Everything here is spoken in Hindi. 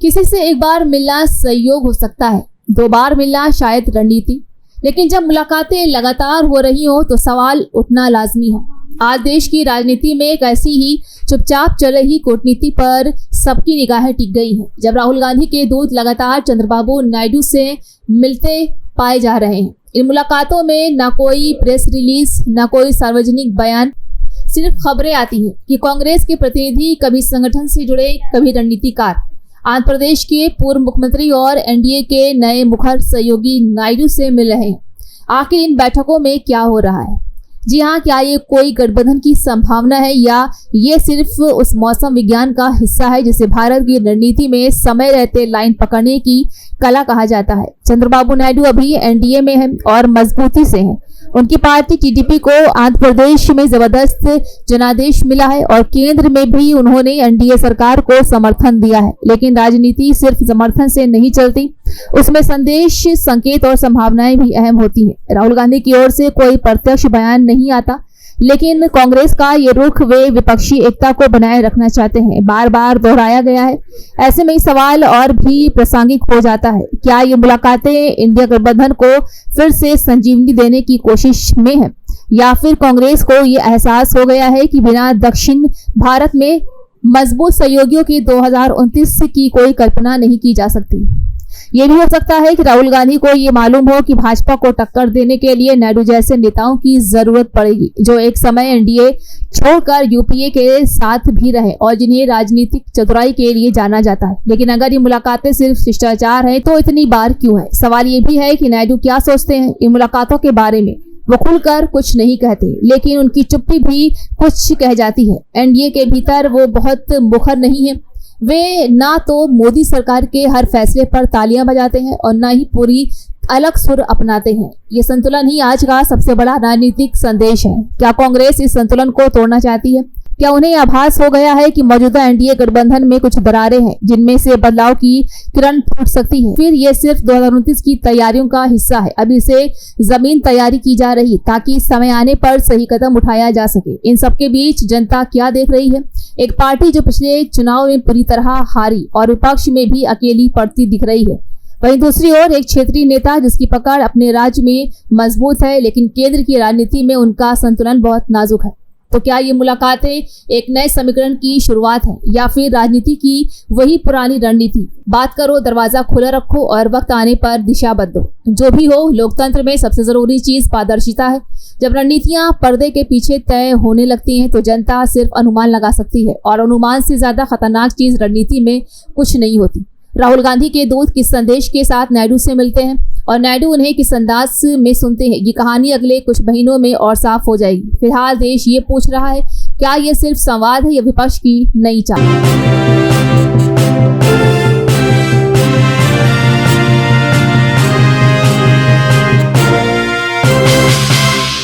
किसी से एक बार मिलना सहयोग हो सकता है, 2 बार मिलना शायद रणनीति, लेकिन जब मुलाकातें लगातार हो रही हो तो सवाल उठना लाजमी है। आज देश की राजनीति में एक ऐसी ही चुपचाप चल रही कूटनीति पर सबकी निगाहें टिक गई हैं। जब राहुल गांधी के दूत लगातार चंद्रबाबू नायडू से मिलते पाए जा रहे हैं। इन मुलाकातों में न कोई प्रेस रिलीज, न कोई सार्वजनिक बयान, सिर्फ खबरें आती हैं कि कांग्रेस के प्रतिनिधि कभी संगठन से जुड़े, कभी रणनीतिकार आंध्र प्रदेश के पूर्व मुख्यमंत्री और एनडीए के नए मुखर सहयोगी नायडू से मिल रहे हैं। आखिर इन बैठकों में क्या हो रहा है? जी हाँ, क्या ये कोई गठबंधन की संभावना है या ये सिर्फ उस मौसम विज्ञान का हिस्सा है जिसे भारत की रणनीति में समय रहते लाइन पकड़ने की कला कहा जाता है? चंद्रबाबू नायडू अभी एनडीए में हैं और मजबूती से हैं। उनकी पार्टी टीडीपी को आंध्र प्रदेश में जबरदस्त जनादेश मिला है और केंद्र में भी उन्होंने एनडीए सरकार को समर्थन दिया है। लेकिन राजनीति सिर्फ समर्थन से नहीं चलती, उसमें संदेश, संकेत और संभावनाएं भी अहम होती हैं। राहुल गांधी की ओर से कोई प्रत्यक्ष बयान नहीं आता, लेकिन कांग्रेस का ये रुख वे विपक्षी एकता को बनाए रखना चाहते हैं, बार बार दोहराया गया है। ऐसे में सवाल और भी प्रासंगिक हो जाता है, क्या ये मुलाकातें इंडिया गठबंधन को फिर से संजीवनी देने की कोशिश में है या फिर कांग्रेस को ये एहसास हो गया है कि बिना दक्षिण भारत में मजबूत सहयोगियों की 2029 की कोई कल्पना नहीं की जा सकती। ये भी हो सकता है कि राहुल गांधी को ये मालूम हो कि भाजपा को टक्कर देने के लिए नायडू जैसे नेताओं की जरूरत पड़ेगी, जो एक समय एनडीए छोड़कर यूपीए के साथ भी रहे और जिन्हें राजनीतिक चतुराई के लिए जाना जाता है। लेकिन अगर ये मुलाकातें सिर्फ शिष्टाचार है तो इतनी बार क्यों है? सवाल ये भी है कि नायडू क्या सोचते हैं इन मुलाकातों के बारे में। वो खुलकर कुछ नहीं कहते, लेकिन उनकी चुप्पी भी कुछ कह जाती है। एनडीए के भीतर वो बहुत मुखर नहीं है। वे ना तो मोदी सरकार के हर फैसले पर तालियां बजाते हैं और ना ही पूरी अलग सुर अपनाते हैं। ये संतुलन ही आज का सबसे बड़ा राजनीतिक संदेश है। क्या कांग्रेस इस संतुलन को तोड़ना चाहती है? क्या उन्हें आभास हो गया है कि मौजूदा एनडीए गठबंधन में कुछ दरारें हैं जिनमें से बदलाव की किरण फूट सकती है? फिर ये सिर्फ 2029 की तैयारियों का हिस्सा है। अब इसे जमीन तैयारी की जा रही ताकि समय आने पर सही कदम उठाया जा सके। इन सबके बीच जनता क्या देख रही है? एक पार्टी जो पिछले चुनाव में पूरी तरह हारी और विपक्ष में भी अकेली पड़ती दिख रही है। वहीं दूसरी ओर एक क्षेत्रीय नेता जिसकी पकड़ अपने राज्य में मजबूत है, लेकिन केंद्र की राजनीति में उनका संतुलन बहुत नाजुक है। तो क्या ये मुलाकातें एक नए समीकरण की शुरुआत है या फिर राजनीति की वही पुरानी रणनीति? बात करो, दरवाजा खुला रखो और वक्त आने पर दिशा बदलो। जो भी हो, लोकतंत्र में सबसे जरूरी चीज पारदर्शिता है। जब रणनीतियां पर्दे के पीछे तय होने लगती हैं तो जनता सिर्फ अनुमान लगा सकती है और अनुमान से ज्यादा खतरनाक चीज रणनीति में कुछ नहीं होती। राहुल गांधी के दूत किस संदेश के साथ नायडू से मिलते हैं और नायडू उन्हें किस अंदाज में सुनते हैं, ये कहानी अगले कुछ महीनों में और साफ हो जाएगी। फिलहाल देश ये पूछ रहा है, क्या ये सिर्फ संवाद है या विपक्ष की नई चाल?